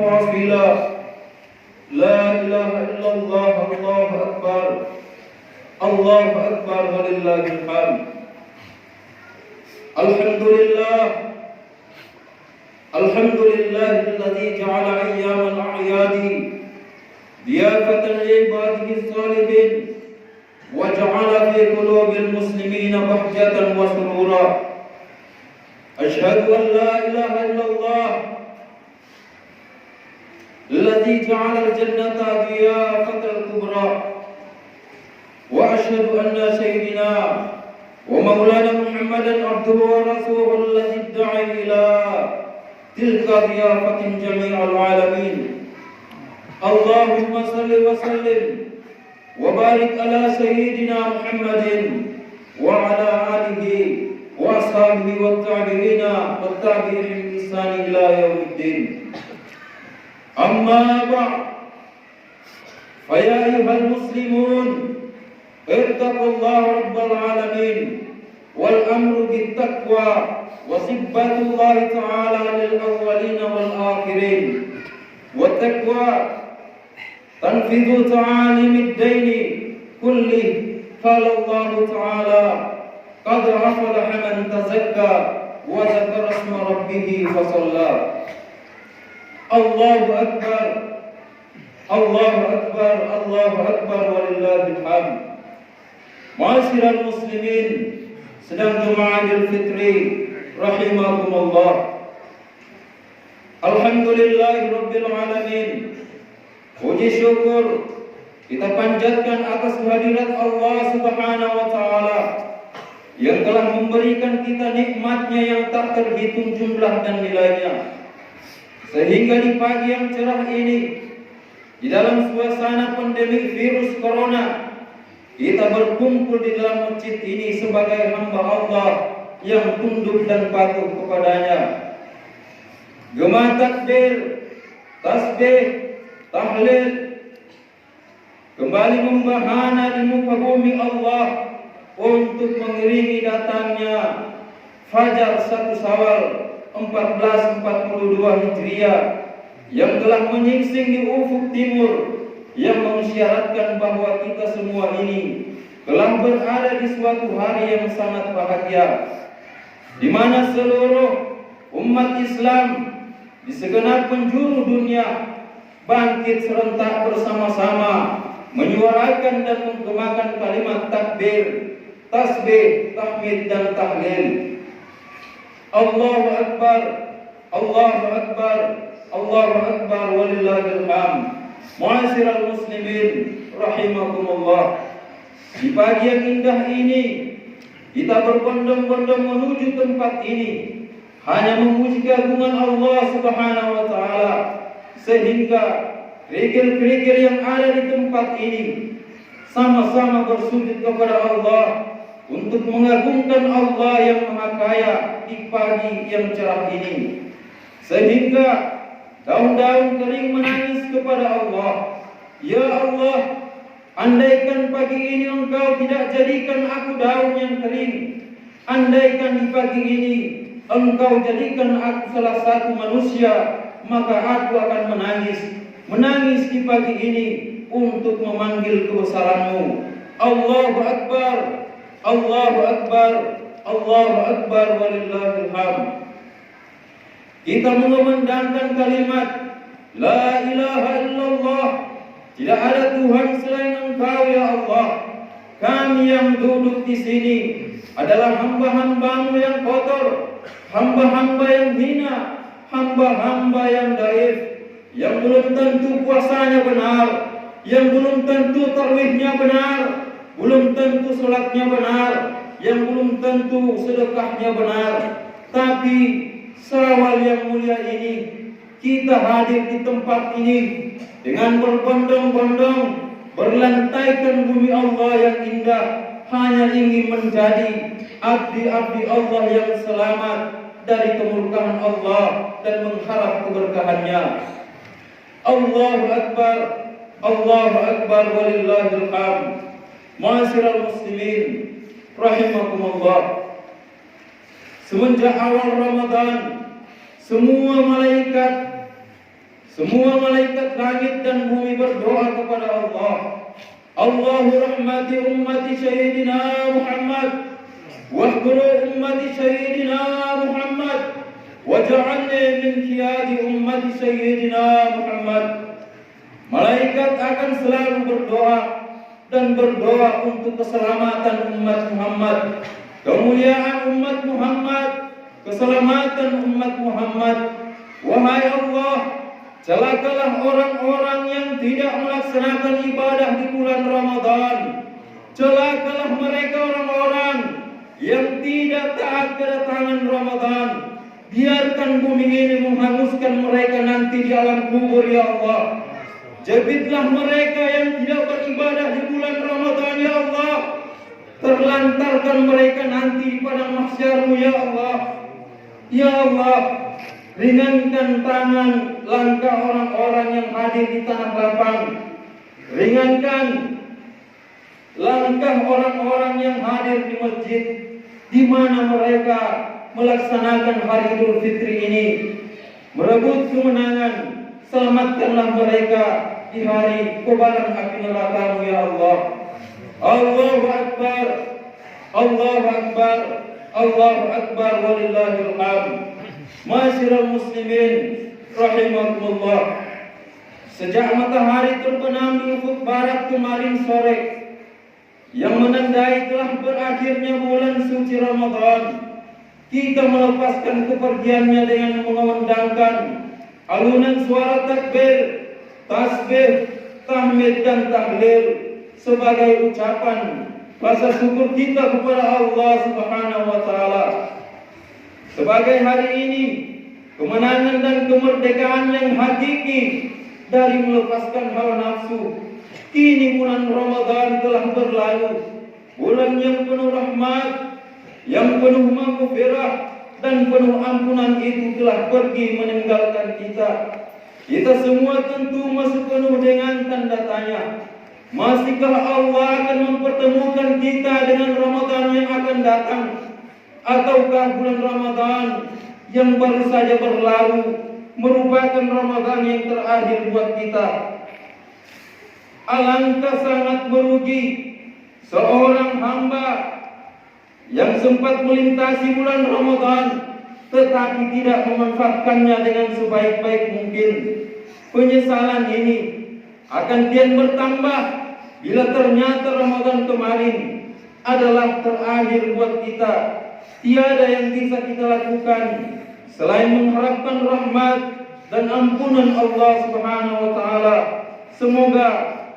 وحصيلا. لا إله إلا الله. الله أكبر. الله أكبر ولله الحمد. الحمد لله. الحمد لله الذي جعل أيام الأعياد ضيافة لعباده الصالحين وجعل في قلوب المسلمين بهجة وسرورا. أشهد أن لا إله إلا الله الذي جعل الجنة ضيافة الكبرى. وأشهد أن سيدنا ومولانا محمدا عبده ورسوله الذي ادعى إلى تلك ضيافة جميع العالمين. اللهم صل وسلم وبارك على سيدنا محمد وعلى آله وأصحابه والتابعين والتابعين بإحسان إلى يوم الدين. أما بعد، فيا أيها المسلمون اتقوا الله رب العالمين، والأمر بالتقوى وصفة الله تعالى للأولين والآخرين. والتقوى تنفذ تعاليم الدين كله. قال الله تعالى: قد أفلح من تزكى وذكر اسم ربه فصلى. الله أكبر. الله أكبر. الله أكبر ولله الحمد. Ma'asyiral muslimin sedang Jemaah Idul Fitri rahimakumullah. Alhamdulillahirabbil alamin. Puji syukur kita panjatkan atas kehadirat Allah Subhanahu wa taala yang telah memberikan kita nikmatnya yang tak terhitung jumlah dan nilainya, sehingga di pagi yang cerah ini, di dalam suasana pandemi virus corona, kita berkumpul di dalam masjid ini sebagai hamba Allah yang tunduk dan patuh kepadanya. Gema takbir, tasbih, tahlil kembali membahana di muka bumi Allah untuk mengiringi datangnya Fajar 1 Syawal 1442 Hijriah yang telah menyingsing di ufuk timur, yang mengisyaratkan bahwa kita semua ini telah berada di suatu hari yang sangat bahagia, di mana seluruh umat Islam di segenap penjuru dunia bangkit serentak bersama-sama menyuarakan dan menggemakan kalimat takbir, tasbih, tahmid dan tahlil. Allahu Akbar. Allahu Akbar. Allahu Akbar walillahil hamd. Ma'asyiral muslimin rahimakumullah. Di pagi yang indah ini kita berbondong-bondong menuju tempat ini hanya memuji keagungan Allah Subhanahu wa taala, sehingga kerikil-kerikil yang ada di tempat ini sama-sama bersujud kepada Allah untuk mengagungkan Allah yang Maha Kaya di pagi yang cerah ini, sehingga daun-daun kering menangis kepada Allah. Ya Allah, andaikan pagi ini Engkau tidak jadikan aku daun yang kering, andaikan di pagi ini Engkau jadikan aku salah satu manusia, maka aku akan menangis di pagi ini untuk memanggil kebesaran-Mu. Allahu Akbar. Allahu Akbar. Allahu Akbar walillahil hamd. Kita mengumandangkan kalimat La ilaha illallah, tidak ada Tuhan selain Engkau ya Allah. Kami yang duduk di sini adalah hamba-hamba-Mu yang kotor, hamba-hamba yang hina, hamba-hamba yang daif, yang belum tentu puasanya benar, yang belum tentu tarawihnya benar, belum tentu salatnya benar, yang belum tentu sedekahnya benar. Tapi Syawal yang mulia ini kita hadir di tempat ini dengan berbondong-bondong berlantaikan bumi Allah yang indah, hanya ingin menjadi abdi-abdi Allah yang selamat dari kemurkaan Allah dan mengharap keberkahannya. Allahu Akbar. Allahu Akbar walillahil hamd. Ma'asyiral muslimin rahimakumullah. Semenjak awal Ramadan, semua malaikat, Semua malaikat langit dan bumi berdoa kepada Allah. Allahu rahmati ummati Sayyidina Muhammad wahkuru ummati Sayyidina Muhammad waj'alni min khiyadi ummati Sayyidina Muhammad. Malaikat akan selalu berdoa dan berdoa untuk keselamatan umat Muhammad, kemuliaan umat Muhammad, keselamatan umat Muhammad. Wahai Allah, celakalah orang-orang yang tidak melaksanakan ibadah di bulan Ramadan. Celakalah mereka orang-orang yang tidak taat kedatangan Ramadan. Biarkan bumi ini menghanguskan mereka nanti di alam kubur, ya Allah. Jebitlah mereka yang tidak beribadah di bulan Ramadan, ya Allah. Terlantarkan mereka nanti di padang mahsyar-Mu, ya Allah. Ya Allah, ringankan tangan langkah orang-orang yang hadir di tanah lapang. Ringankan langkah orang-orang yang hadir di masjid, di mana mereka melaksanakan hari Idul Fitri ini, merebut kemenangan. Selamatkanlah mereka di hari kobaran api neraka-Mu, ya Allah. Allahu Akbar, Allahu Akbar, Allahu Akbar, walillahil hamd. Ma'asyiral muslimin rahimakumullah. Sejak matahari terbenam di ufuk barat kemarin sore, yang menandai telah berakhirnya bulan suci Ramadan, kita melepaskan kepergiannya dengan mengumandangkan alunan suara takbir, tasbih, tahmid dan tahlil sebagai ucapan rasa syukur kita kepada Allah Subhanahu wa taala. Sebagai hari ini kemenangan dan kemerdekaan yang hakiki dari melepaskan hawa nafsu. Kini bulan Ramadan telah berlalu, bulan yang penuh rahmat, yang penuh maghfirah dan penuh ampunan itu telah pergi meninggalkan kita. Kita semua tentu masih penuh dengan tanda tanya. Masihkah Allah akan mempertemukan kita dengan Ramadan yang akan datang? Ataukah bulan Ramadan yang baru saja berlalu merupakan Ramadan yang terakhir buat kita? Alangkah sangat merugi seorang hamba yang sempat melintasi bulan Ramadan tetapi tidak memanfaatkannya dengan sebaik-baik mungkin. Penyesalan ini akan kian bertambah bila ternyata Ramadan kemarin adalah terakhir buat kita. Tiada yang bisa kita lakukan selain mengharapkan rahmat dan ampunan Allah Subhanahu wa taala. Semoga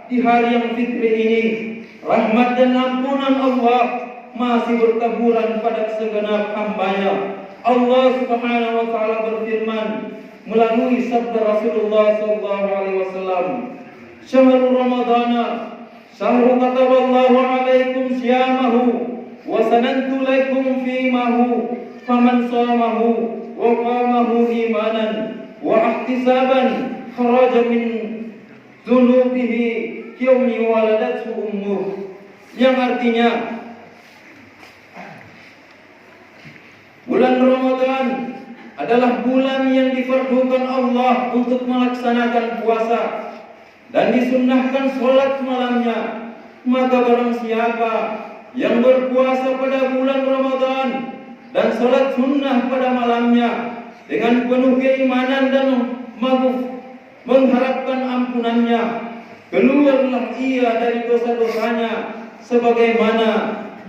di hari yang fitri ini rahmat dan ampunan Allah masih bertaburan pada segenap hamba-Nya. Allah Subhanahu wa taala berfirman melalui sabda Rasulullah sallallahu alaihi wasallam, "Syahrul Ramadana syahru kataballahu alaikum siyamahu wa sanantu lakum fimahu faman shamahu wa qamahu imanan wa ihtisaban kharaja min dhunubihi yaumi waladathu ummuh." Yang artinya bulan Ramadan adalah bulan yang difardukan Allah untuk melaksanakan puasa dan disunnahkan sholat malamnya. Maka barang siapa yang berpuasa pada bulan Ramadan dan sholat sunnah pada malamnya dengan penuh keimanan dan mengharapkan ampunannya, keluarlah ia dari dosa-dosanya sebagaimana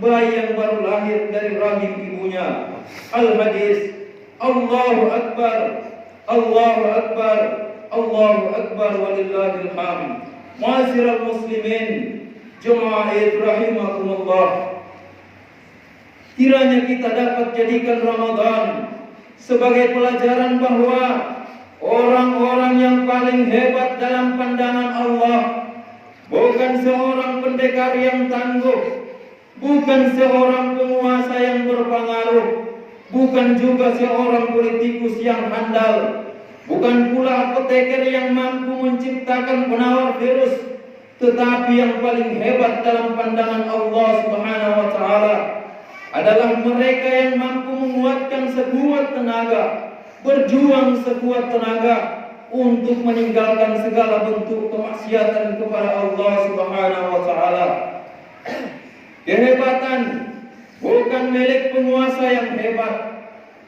bayi yang baru lahir dari rahim ibunya. Al-Hadis. Allahu Akbar, Allahu Akbar, Allahu Akbar, walillahil hamd. Ma'asyiral muslimin, jemaah rahimakumullah. Kiranya kita dapat jadikan Ramadan sebagai pelajaran bahwa orang-orang yang paling hebat dalam pandangan Allah bukan seorang pendekar yang tangguh, bukan seorang penguasa yang berpengaruh, bukan juga seorang politikus yang handal, bukan pula apoteker yang mampu menciptakan penawar virus, tetapi yang paling hebat dalam pandangan Allah Subhanahu wa taala adalah mereka yang mampu menguatkan sekuat tenaga, berjuang sekuat tenaga untuk meninggalkan segala bentuk kemaksiatan kepada Allah Subhanahu wa taala. Kehebatan bukan milik penguasa yang hebat.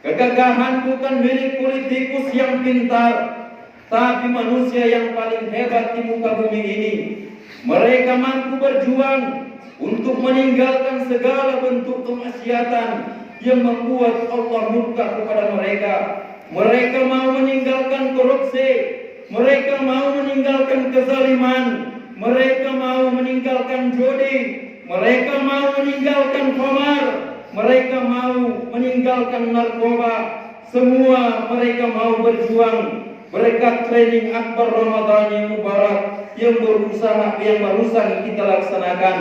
Kegagahan bukan milik politikus yang pintar, tapi manusia yang paling hebat di muka bumi ini. Mereka mampu berjuang untuk meninggalkan segala bentuk kemaksiatan yang membuat Allah murka kepada mereka. Mereka mau meninggalkan korupsi, mereka mau meninggalkan kezaliman, mereka mau meninggalkan judi, mereka mau meninggalkan khamar, mereka mau meninggalkan narkoba. Semua mereka mau berjuang berkat training akbar Ramadan yang mubarak yang barusan kita laksanakan.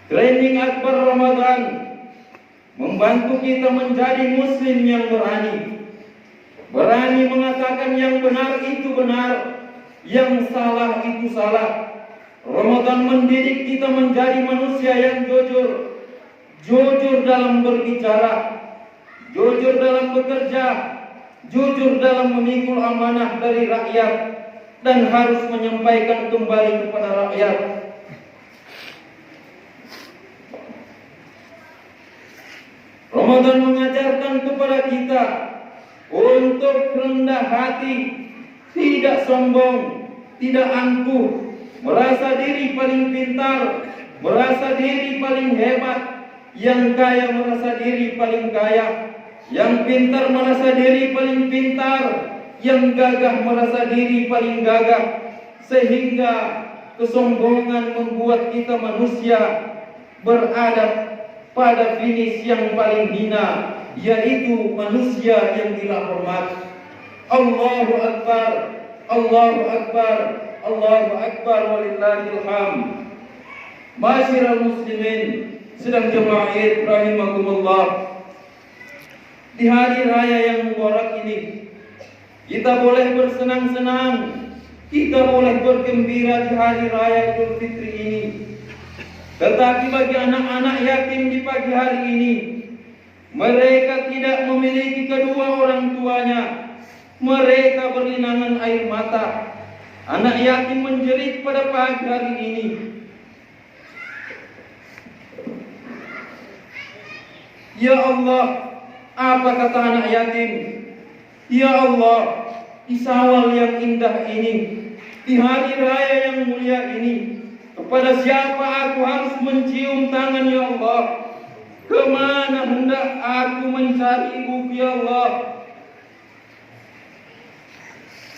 Training akbar Ramadan membantu kita menjadi muslim yang berani mengatakan yang benar itu benar, yang salah itu salah. Ramadan mendidik kita menjadi manusia yang jujur dalam berbicara, jujur dalam bekerja, jujur dalam memikul amanah dari rakyat, dan harus menyampaikan kembali kepada rakyat. Ramadan mengajarkan kepada kita untuk rendah hati, tidak sombong, tidak angkuh, merasa diri paling pintar, merasa diri paling hebat, yang kaya merasa diri paling kaya, yang pintar merasa diri paling pintar, yang gagah merasa diri paling gagah, sehingga kesombongan membuat kita manusia berada pada finish yang paling hina, yaitu manusia yang gila hormat. Allahu Akbar, Allahu Akbar, Allahu Akbar, walillahil hamd. Masyiral muslimin, sedang jemaah Id rahimakumullah, di hari raya yang mubarak ini kita boleh bersenang-senang, kita boleh bergembira di hari raya Idul Fitri ini. Tetapi bagi anak-anak yatim di pagi hari ini, mereka tidak memiliki kedua orang tuanya, mereka berlinangan air mata. Anak yatim menjerit pada pagi hari ini. Ya Allah, apa kata anak yatim? Ya Allah, di Syawal yang indah ini, di hari raya yang mulia ini, kepada siapa aku harus mencium tangan ya Allah? Kemana hendak aku mencari ibuku ya Allah?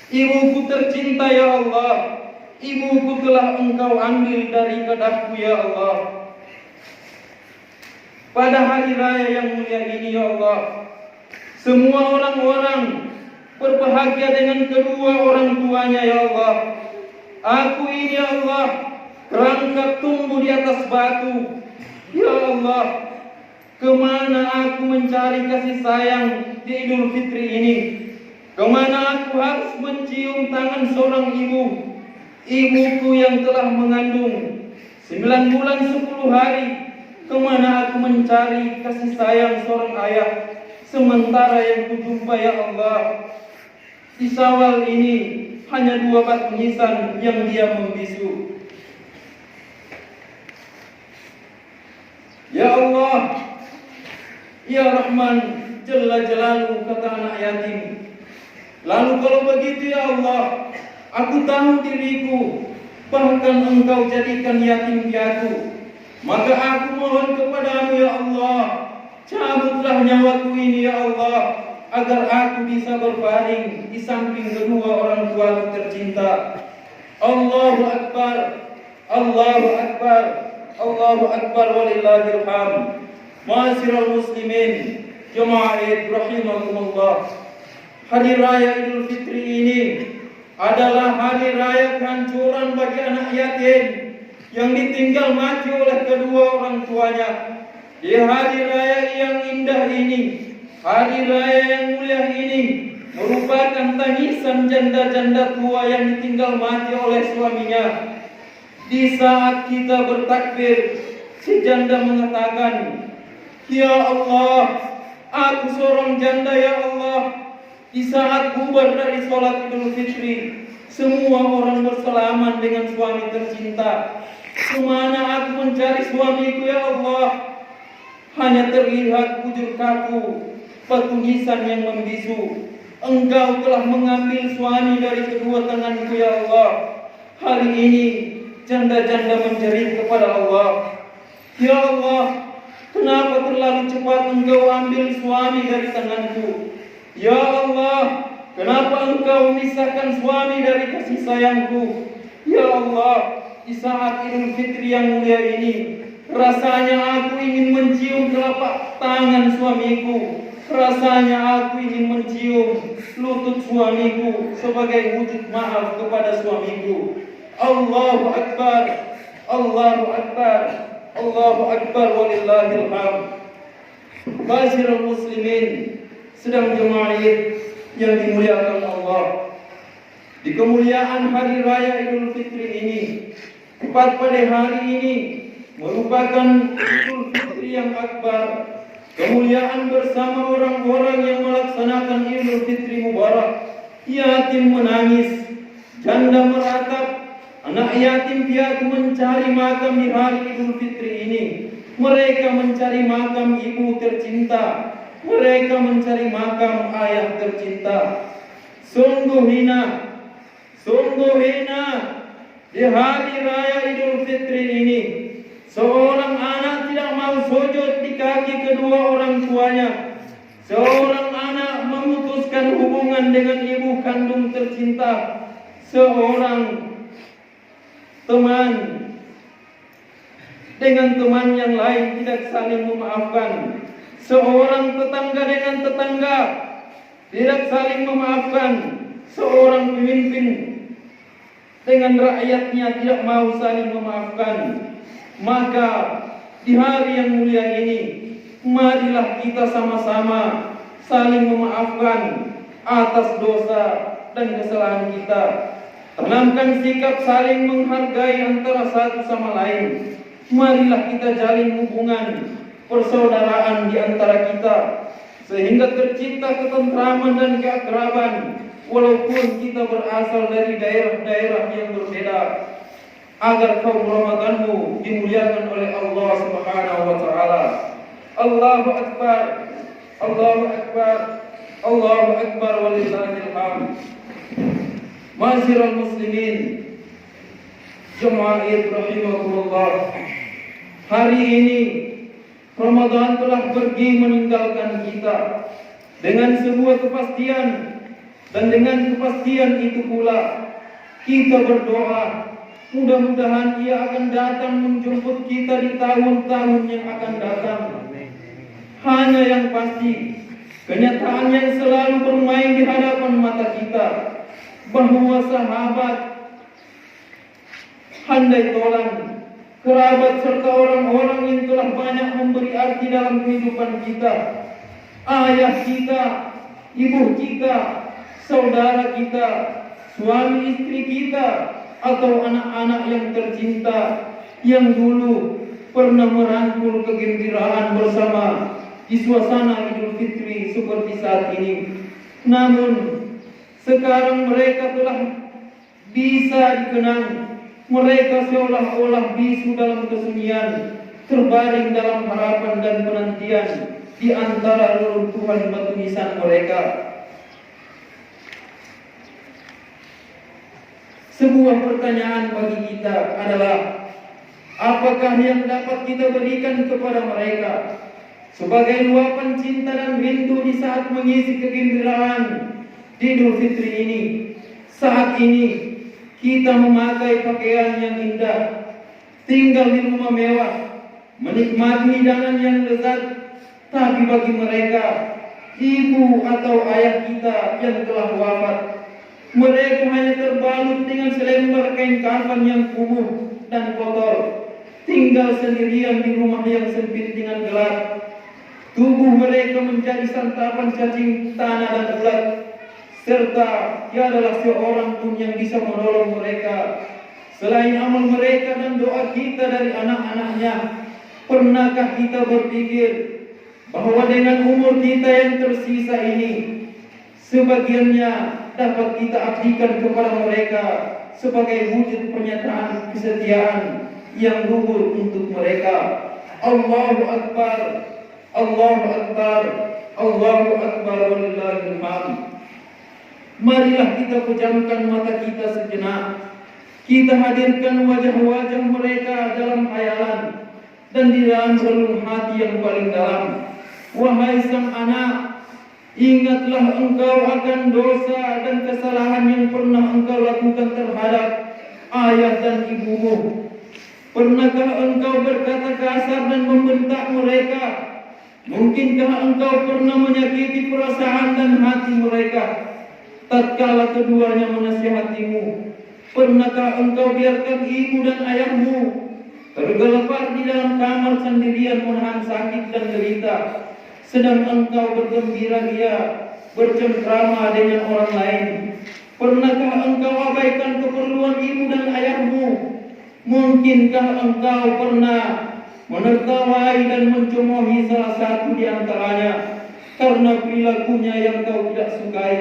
Ibuku tercinta ya Allah, ibuku telah Engkau ambil dari kedahku ya Allah. Pada hari raya yang mulia ini ya Allah, semua orang-orang berbahagia dengan kedua orang tuanya ya Allah. Aku ini ya Allah kerangkap tumbuh di atas batu. Ya Allah, kemana aku mencari kasih sayang di Idul Fitri ini? Kemana aku harus mencium tangan seorang ibu, ibuku yang telah mengandung 9 bulan 10 hari? Kemana aku mencari kasih sayang seorang ayah, sementara yang kujumpa ya Allah di Syawal ini hanya 2 batu nisan yang dia membisu. Ya Allah, Ya Rahman, Jalla Jalalu, kata anak yatim. Lalu kalau begitu ya Allah, aku tahu diriku, bahkan Engkau jadikan yatim piatu. Maka aku mohon kepadamu ya Allah, cabutlah nyawaku ini ya Allah, agar aku bisa berbaring di samping kedua orang tuaku tercinta. Allahu Akbar, Allahu Akbar, Allahu Akbar, walillahil hamd. Ma'asyiral muslimin, jemaah Id rahimakumullah, hari raya Idul Fitri ini adalah hari raya kehancuran bagi anak yatim yang ditinggal mati oleh kedua orang tuanya. Di hari raya yang indah ini, hari raya yang mulia ini, merupakan tangisan janda-janda tua yang ditinggal mati oleh suaminya. Di saat kita bertakbir, si janda mengatakan, Ya Allah, aku seorang janda ya Allah, Di saat bubar dari sholat Idul Fitri, semua orang bersalaman dengan suami tercinta. Kemana aku mencari suamiku ya Allah? Hanya terlihat bujur kaku, batu nisan yang membisu. Engkau telah mengambil suami dari kedua tanganku ya Allah. Hari ini janda-janda menjerit kepada Allah, ya Allah, kenapa terlalu cepat engkau ambil suami dari tanganku? Ya Allah, kenapa engkau memisahkan suami dari kasih sayangku? Ya Allah, di saat Idul Fitri yang mulia ini, rasanya aku ingin mencium telapak tangan suamiku. Rasanya aku ingin mencium lutut suamiku sebagai wujud maaf kepada suamiku. Allahu Akbar, Allahu Akbar, Allahu Akbar, walillahil hamd. Ma'asyiral muslimin, sedang jemaah yang dimuliakan Allah. Di kemuliaan hari raya Idul Fitri ini, tepat pada hari ini merupakan Idul Fitri yang akbar. Kemuliaan bersama orang-orang yang melaksanakan Idul Fitri Mubarak. Yatim menangis, janda meratap, anak yatim piatu mencari makam di hari Idul Fitri ini. Mereka mencari makam ibu tercinta, mereka mencari makam ayah tercinta. Sungguh hina di hari raya Idul Fitri ini, seorang anak tidak mau sujud di kaki kedua orang tuanya. Seorang anak memutuskan hubungan dengan ibu kandung tercinta. Seorang teman dengan teman yang lain tidak saling memaafkan. Seorang tetangga dengan tetangga tidak saling memaafkan. Seorang pemimpin dengan rakyatnya tidak mau saling memaafkan. Maka di hari yang mulia ini, marilah kita sama-sama saling memaafkan atas dosa dan kesalahan kita. Tanamkan sikap saling menghargai antara satu sama lain. Marilah kita jalin hubungan persaudaraan di antara kita, sehingga tercipta ketentraman dan keakraban, walaupun kita berasal dari daerah-daerah yang berbeda. Agar kaum Ramadanmu dimuliakan oleh Allah Subhanahu wa taala. Allahu Akbar, Allahu Akbar, Allahu Akbar, walillahil hamd. Ma'asyiral muslimin, jemaah rahimakumullah. Hari ini Ramadan telah pergi meninggalkan kita dengan sebuah kepastian, dan dengan kepastian itu pula kita berdoa, mudah-mudahan ia akan datang menjemput kita di tahun-tahun yang akan datang. Hanya yang pasti, kenyataan yang selalu bermain di hadapan mata kita, bahwa sahabat, handai tolan, kerabat serta orang-orang yang telah banyak memberi arti dalam kehidupan kita, ayah kita, ibu kita, saudara kita, suami istri kita, atau anak-anak yang tercinta yang dulu pernah merangkul kegembiraan bersama di suasana Idul Fitri seperti saat ini. Namun sekarang mereka telah bisa dikenang. Mereka seolah-olah bisu dalam kesunyian, terbaring dalam harapan dan penantian di antara reruntuhan batu nisan mereka. Sebuah pertanyaan bagi kita adalah, apakah yang dapat kita berikan kepada mereka sebagai luapan cinta dan rindu di saat mengisi kegembiraan di Idul Fitri ini? Saat ini kita memakai pakaian yang indah, tinggal di rumah mewah, menikmati hidangan yang lezat, tapi bagi mereka, ibu atau ayah kita yang telah wafat, mereka hanya terbalut dengan selembar kain kafan yang kumuh dan kotor, tinggal sendirian di rumah yang sempit dengan gelap. Tubuh mereka menjadi santapan cacing tanah dan ulat, serta tiadalah seorang pun yang bisa menolong mereka selain amal mereka dan doa kita dari anak-anaknya. Pernahkah kita berpikir bahwa dengan umur kita yang tersisa ini, Sebagiannya dapat kita abdikan kepada mereka sebagai wujud pernyataan kesetiaan yang luhur untuk mereka. Allahu Akbar, Allahu Akbar, Allahu Akbar, walillahil hamd. Marilah kita pejamkan mata kita sejenak. Kita hadirkan wajah-wajah mereka dalam khayalan dan di dalam relung hati yang paling dalam. Wahai sang anak, ingatlah engkau akan dosa dan kesalahan yang pernah engkau lakukan terhadap ayah dan ibumu. Pernahkah engkau berkata kasar dan membentak mereka? Mungkinkah engkau pernah menyakiti perasaan dan hati mereka tatkala keduanya menasihatimu? Pernahkah engkau biarkan ibu dan ayahmu tergelepar di dalam kamar sendirian menahan sakit dan derita, sedang engkau bergembira ria, bercengkrama dengan orang lain? Pernahkah engkau abaikan keperluan ibu dan ayahmu? Mungkinkah engkau pernah menertawai dan mencemoohi salah satu di antaranya karena perilakunya yang kau tidak sukai?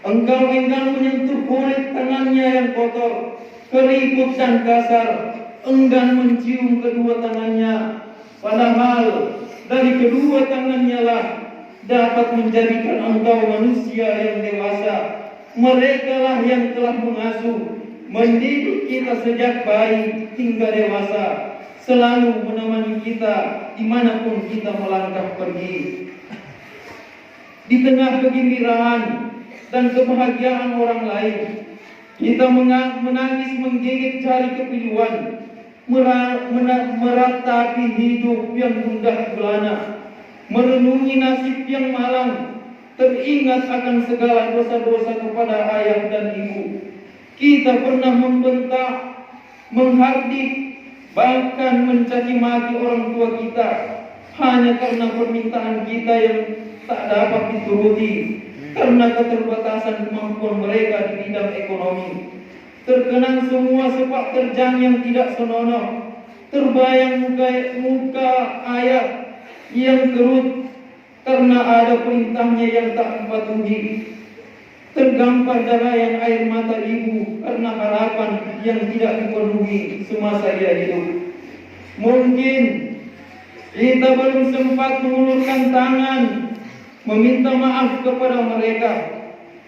Engkau enggan menyentuh kulit tangannya yang kotor, keriput dan kasar, enggan mencium kedua tangannya, padahal dari kedua tangannya lah dapat menjadikan engkau manusia yang dewasa. Mereka lah yang telah mengasuh, mendidik kita sejak bayi hingga dewasa, selalu menemani kita dimanapun kita melangkah pergi. Di tengah kegembiraan dan kebahagiaan orang lain, kita menangis menggigit jari kepiluan, meratapi hidup yang gundah gulana, merenungi nasib yang malang, teringat akan segala dosa-dosa kepada ayah dan ibu. Kita pernah membentak, menghardik, bahkan mencaci maki orang tua kita hanya karena permintaan kita yang tak dapat dituruti karena keterbatasan kemampuan mereka di bidang ekonomi. Terkenang semua sepak terjang yang tidak senonoh, terbayang muka ayah yang kerut karena ada perintahnya yang tak dipatuhi, tergampar darayan air mata ibu karena harapan yang tidak dipenuhi semasa ia hidup. Mungkin kita belum sempat mengulurkan tangan meminta maaf kepada mereka,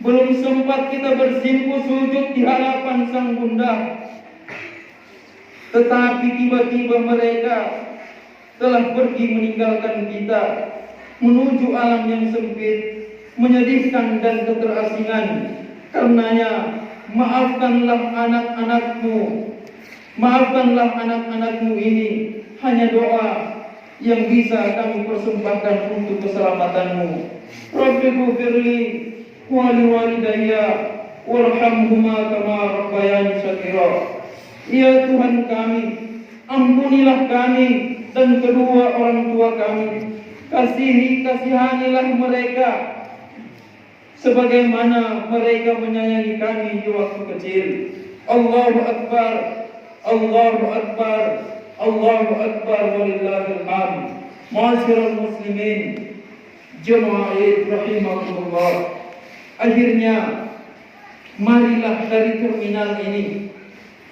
belum sempat kita bersimpuh sujud di hadapan sang bunda, tetapi tiba-tiba mereka telah pergi meninggalkan kita menuju alam yang sempit, menyedihkan dan keterasingan. Karenanya maafkanlah anak-anakmu ini. Hanya doa yang bisa kami persembahkan untuk keselamatanmu. Rabbi ghfirli wa liwalidayya warhamhuma kama rabbayani shaghira. Ya Tuhan kami, ampunilah kami dan kedua orang tua kami. Kasihanilah mereka sebagaimana mereka menyayangi kami di waktu kecil. Allahu Akbar, Allahu Akbar, Allahu Akbar, walillahil hamd. Ma'asyiral muslimin, jemaah rahimakumullah. Akhirnya marilah dari terminal ini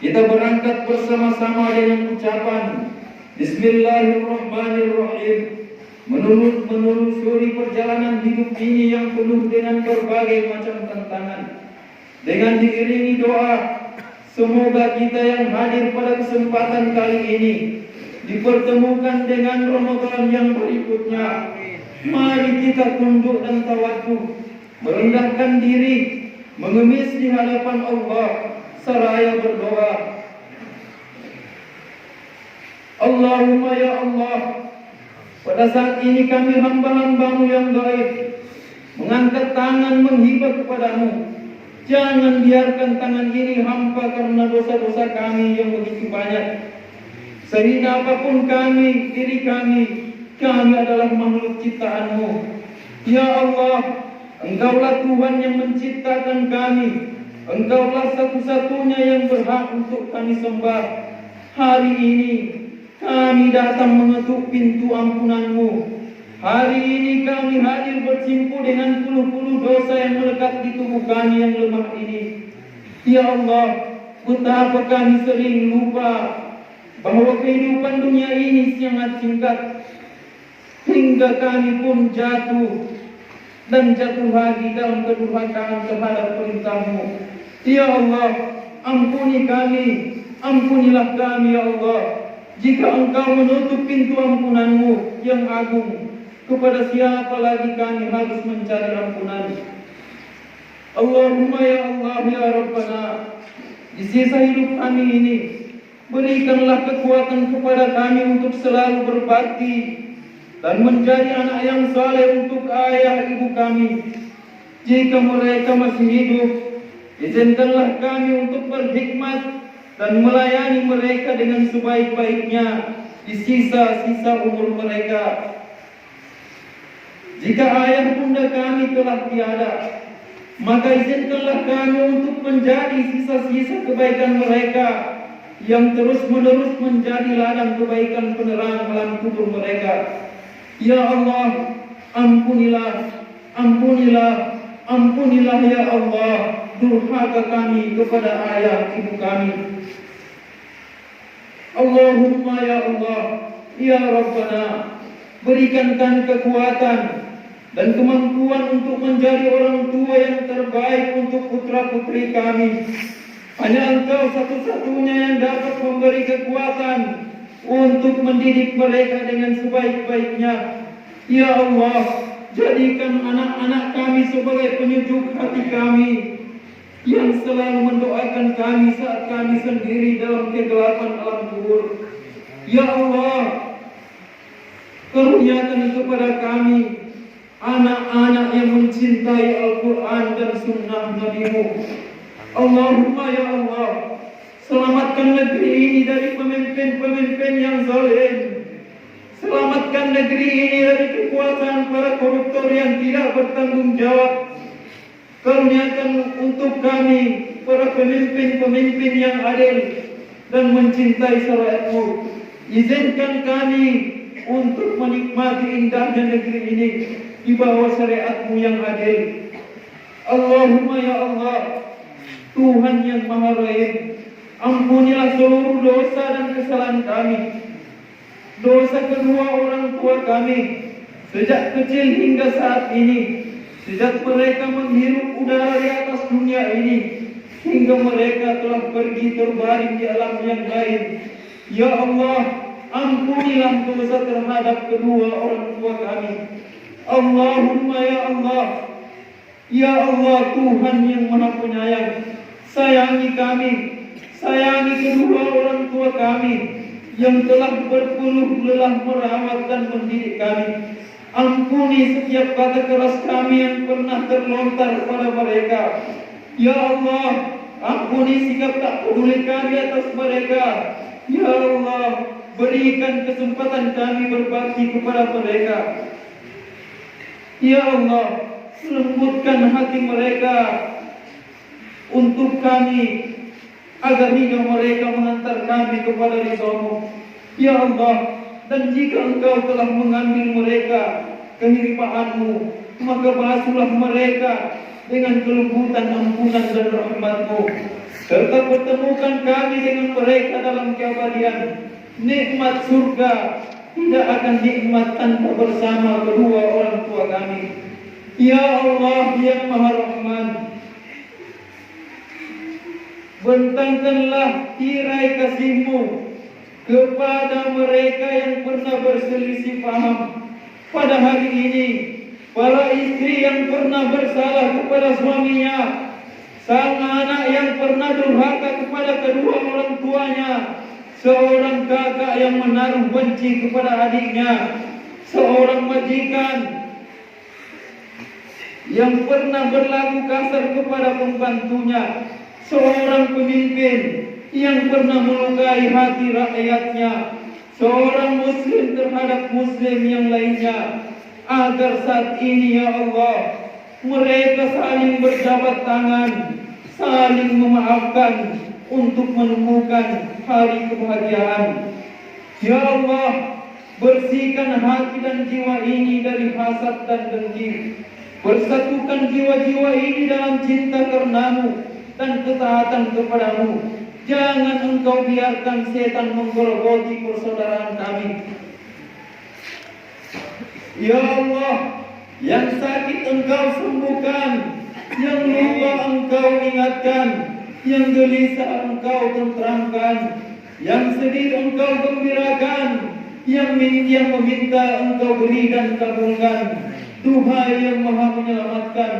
kita berangkat bersama-sama dengan ucapan Bismillahirrahmanirrahim, menelusuri perjalanan hidup ini yang penuh dengan berbagai macam tantangan. Dengan diiringi doa, semoga kita yang hadir pada kesempatan kali ini dipertemukan dengan Ramadan yang berikutnya. Mari kita tunduk dan tawadhu, merendahkan diri, mengemis di hadapan Allah seraya berdoa. Allahumma ya Allah, pada saat ini kami hamba-hambamu yang gaib mengangkat tangan menghibah kepadamu. Jangan biarkan tangan ini hampa karena dosa-dosa kami yang begitu banyak. Sehingga apapun kami, diri kami adalah makhluk ciptaanmu. Ya Allah, Engkaulah Tuhan yang menciptakan kami. Engkaulah satu-satunya yang berhak untuk kami sembah. Hari ini kami datang mengetuk pintu ampunanmu. Hari ini kami hadir bersimpu dengan puluh-puluh dosa yang melekat di tubuh kami yang lemah ini. Ya Allah, betapa kami sering lupa bahwa kehidupan dunia ini sangat singkat, hingga kami pun jatuh dan jatuh lagi dalam kedurhakaan terhadap perintah-Mu. Ya Allah, ampuni kami, ampunilah kami ya Allah. Jika Engkau menutup pintu ampunan-Mu yang agung, kepada siapa lagi kami harus mencari ampunan? Allahumma ya Allah ya Rabbana, di sisa hidup kami ini, berikanlah kekuatan kepada kami untuk selalu berbakti dan menjadi anak yang saleh untuk ayah ibu kami. Jika mereka masih hidup, izinkanlah kami untuk berhikmat dan melayani mereka dengan sebaik-baiknya di sisa-sisa umur mereka. Jika ayah bunda kami telah tiada, maka izinkanlah kami untuk menjadi sisa-sisa kebaikan mereka yang terus-menerus menjadi ladang kebaikan penerang alam kubur mereka. Ya Allah, ampunilah, ampunilah, ampunilah ya Allah durhaka kami kepada ayah ibu kami. Allahumma ya Allah, ya Rabbana, berikan kami kekuatan dan kemampuan untuk menjadi orang tua yang terbaik untuk putra-putri kami. Hanya Engkau satu-satunya yang dapat memberi kekuatan untuk mendidik mereka dengan sebaik-baiknya. Ya Allah, jadikan anak-anak kami sebagai penyejuk hati kami, yang selalu mendoakan kami saat kami sendiri dalam kegelapan alam kubur. Ya Allah, karuniakan kepada kami anak-anak yang mencintai Al-Quran dan Sunnah Nabi-Mu. Allahumma ya Allah, selamatkan negeri ini dari pemimpin-pemimpin yang zalim. Selamatkan negeri ini dari kekuasaan para koruptor yang tidak bertanggung jawab. Karuniakan untuk kami para pemimpin-pemimpin yang adil dan mencintai syariat-Mu. Izinkan kami untuk menikmati indahnya negeri ini di bawah syariat-Mu yang adil. Allahumma ya Allah, Tuhan yang Maha Rahim, ampunilah seluruh dosa dan kesalahan kami. Dosa kedua orang tua kami sejak kecil hingga saat ini, sejak mereka menghirup udara di atas dunia ini, hingga mereka telah pergi terbaring di alam yang lain. Ya Allah, ampunilah dosa terhadap kedua orang tua kami. Allahumma ya Allah, ya Allah Tuhan yang Maha Penyayang, sayangi kami, sayangi kedua orang tua kami yang telah berpuluh lelah merawat dan mendidik kami. Ampuni setiap kata keras kami yang pernah terlontar kepada mereka. Ya Allah, ampuni sikap tak peduli kami atas mereka. Ya Allah, berikan kesempatan kami berbakti kepada mereka. Ya Allah, lembutkan hati mereka untuk kami, agar hingga mereka mengantar kami kepada ridha-Mu. Ya Allah, dan jika Engkau telah mengambil mereka ke hiripan-Mu, maka basuhlah mereka dengan kelembutan ampunan dan rahmat-Mu, serta pertemukan kami dengan mereka dalam keabadian. Nikmat surga tidak akan nikmat tanpa bersama kedua orang tua kami. Ya Allah yang Maha Rahman, bentangkanlah tirai kasih-Mu kepada mereka yang pernah berselisih paham pada hari ini. Para istri yang pernah bersalah kepada suaminya, sang anak yang pernah durhaka kepada kedua orang tuanya, seorang kakak yang menaruh benci kepada adiknya, seorang majikan yang pernah berlaku kasar kepada pembantunya, seorang pemimpin yang pernah melukai hati rakyatnya, seorang muslim terhadap muslim yang lainnya, agar saat ini ya Allah mereka saling berjabat tangan, saling memaafkan untuk menemukan hari kebahagiaan. Ya Allah, Bersihkan hati dan jiwa ini dari hasad dan dengki. Persatukan jiwa-jiwa ini dalam cinta karenamu dan ketaatan kepadamu. Jangan engkau biarkan setan menggerogoti persaudaraan kami. Ya Allah, yang sakit engkau sembuhkan, yang lupa engkau ingatkan, yang gelisah engkau tenteramkan, yang sedih engkau gembirakan, yang meminta engkau beri dan kabulkan. Tuhan yang maha menyelamatkan,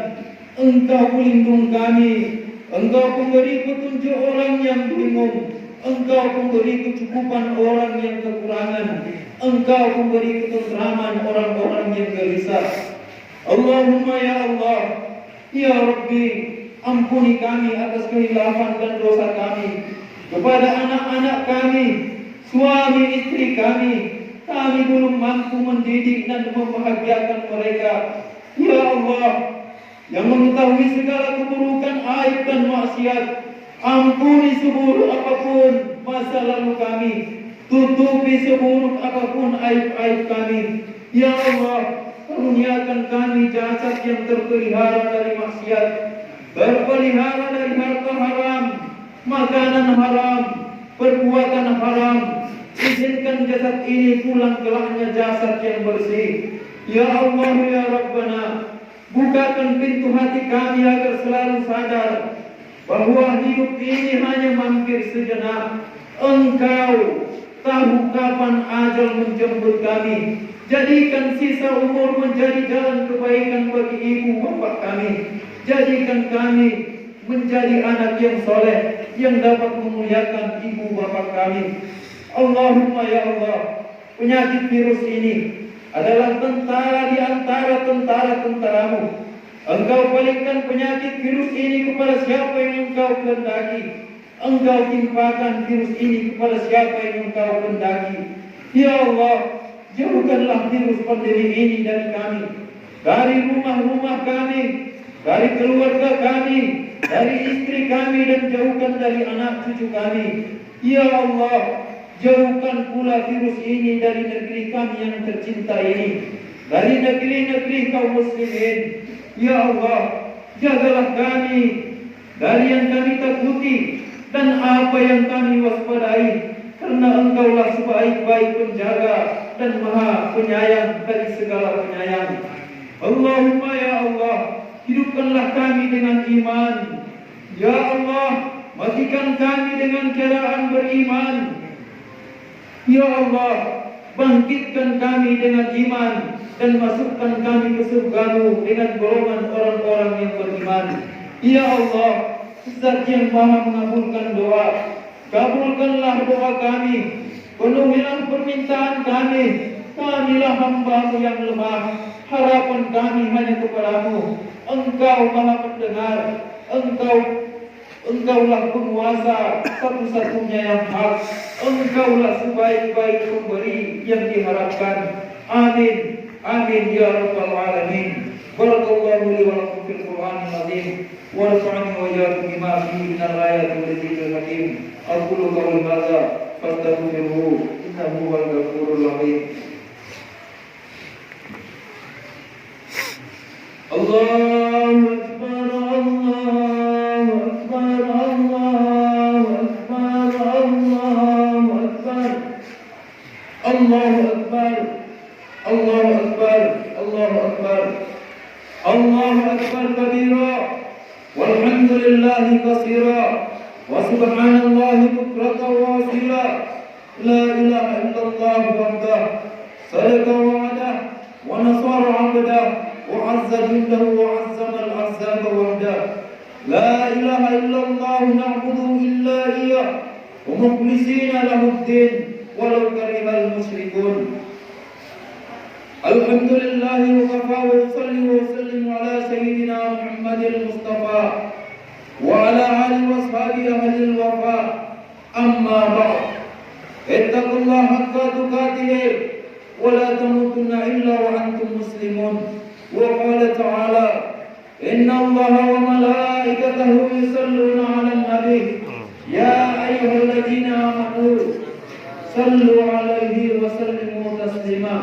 engkau pelindung kami, engkau pemberi petunjuk orang yang bingung, engkau pemberi kecukupan orang yang kekurangan, engkau pemberi ketenteraman orang-orang yang gelisah. Allahumma ya Allah, ya Rabbi, ampuni kami atas kehilafan dan dosa kami. Kepada anak-anak kami, suami istri kami belum mampu mendidik dan membahagiakan mereka. Ya Allah, yang mengetahui segala keburukan, aib dan maksiat, ampuni seburuk apapun masa lalu kami, tutupi seburuk apapun aib-aib kami. Ya Allah, karuniakan kami jasad yang terpelihara dari maksiat, terpelihara dari harta haram, makanan haram, perbuatan haram. Izinkan jasad ini pulang kelaknya jasad yang bersih. Ya Allah, ya Rabbana, bukakan pintu hati kami agar selalu sadar bahwa hidup ini hanya mampir sejenak. Engkau tahu kapan ajal menjemput kami. Jadikan sisa umur menjadi jalan kebaikan bagi ibu bapak kami. Jadikan kami menjadi anak yang soleh, yang dapat memuliakan ibu bapak kami. Allahumma ya Allah, penyakit virus ini adalah tentara di antara tentara-tentaramu. Engkau palingkan penyakit virus ini kepada siapa yang engkau kehendaki. Engkau timpakan virus ini kepada siapa yang engkau kehendaki. Ya Allah, jauhkanlah virus pandemi ini dari kami, dari rumah-rumah kami, dari keluarga kami, dari istri kami, dan jauhkan dari anak cucu kami. Ya Allah, jauhkan pula virus ini dari negeri kami yang tercinta ini, dari negeri-negeri kaum muslimin. Ya Allah, jagalah kami dari yang kami takuti dan apa yang kami waspadai, karena Engkaulah sebaik-baik penjaga dan maha penyayang dari segala penyayang. Allahumma ya Allah, hidupkanlah kami dengan iman. Ya Allah, matikan kami dengan kendaraan beriman. Ya Allah, bangkitkan kami dengan iman dan masukkan kami ke surga-Mu dengan golongan orang-orang yang beriman. Ya Allah, Zat yang maha mengabulkan doa, kabulkanlah doa kami, penuhilah permintaan kami. Kamilah hamba-Mu yang lemah, harapan kami hanya kepada-Mu. Engkau maha mendengar, Engkaulah penguasa satu-satunya yang hak. Engkaulah sebaik-baik pemberi yang diharapkan. Amin, amin ya rabbal alamin. Barakallahu li wa lakum fil Qur'anil azim, wa nafa'ani wa iyyakum bima fihi min al-ayati wal dhikril hakim. Aqulu qawli hadza fastaghfiruhu, innahu huwal ghafurur rahim. Allahu akbar, Allahu akbar, Allahu akbar, Allahu akbar, Allahu akbar, Allahu akbar, Allahu akbar, Allahu akbar kabira, walhamdulillahi katsira, wa subhanallahi bukratan wa asila. La ilaha illallah wahdah, sadaqa wa'adah, wa nasara 'abdah, وعز جنده وعزم الأحزاب وحده. لا إله إلا الله نعبده إلا إياه ومخلصين له الدين ولو كره المشركون. الحمد لله وكفى وصلي وسلم على سيدنا محمد المصطفى وعلى آله وأصحابه أهل الوفاء. أما بعد، اتقوا الله حق تقاته ولا تموتن إلا وأنتم مسلمون. وقال تعالى: إن الله وملائكته يصلون على النبي يا أيها الذين آمنوا صلوا عليه وسلموا تسليما.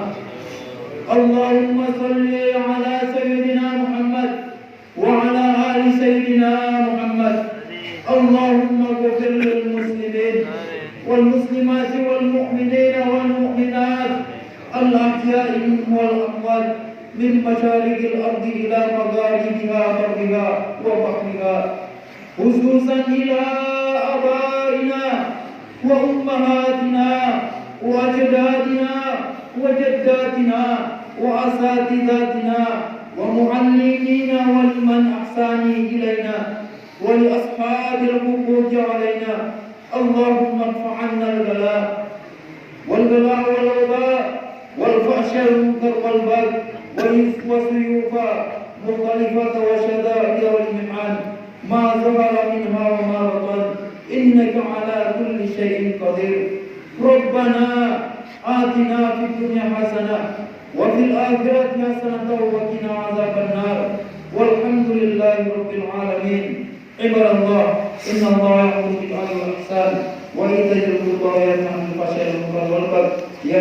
اللهم صل على سيدنا محمد وعلى آل سيدنا محمد. اللهم اغفر للمسلمين والمسلمات والمؤمنين والمؤمنات الأحياء منهم والأموات من مشارق الأرض إلى مغاربها برها وبحرها، خصوصا إلى آبائنا وأمهاتنا وأجدادنا وجداتنا وأساتذتنا ومعلمينا ولمن أحسن إلينا ولأصحاب الحقوق علينا. اللهم ارفع عنا البلاء والوباء والفحشاء والمنكر والبغي والسيوف مختلفة وشدائد والمحن ما ظهر منها وما بطن، إنك على كل شيء قدير. ربنا آتنا في الدنيا حسنة وفي الآخرة حسنة وقنا عذاب النار، والحمد لله رب العالمين. عباد الله، إن الله يأمر بالعدل والإحسان وإيتاء ذي القربى وينهى عن الفحشاء والمنكر والبغي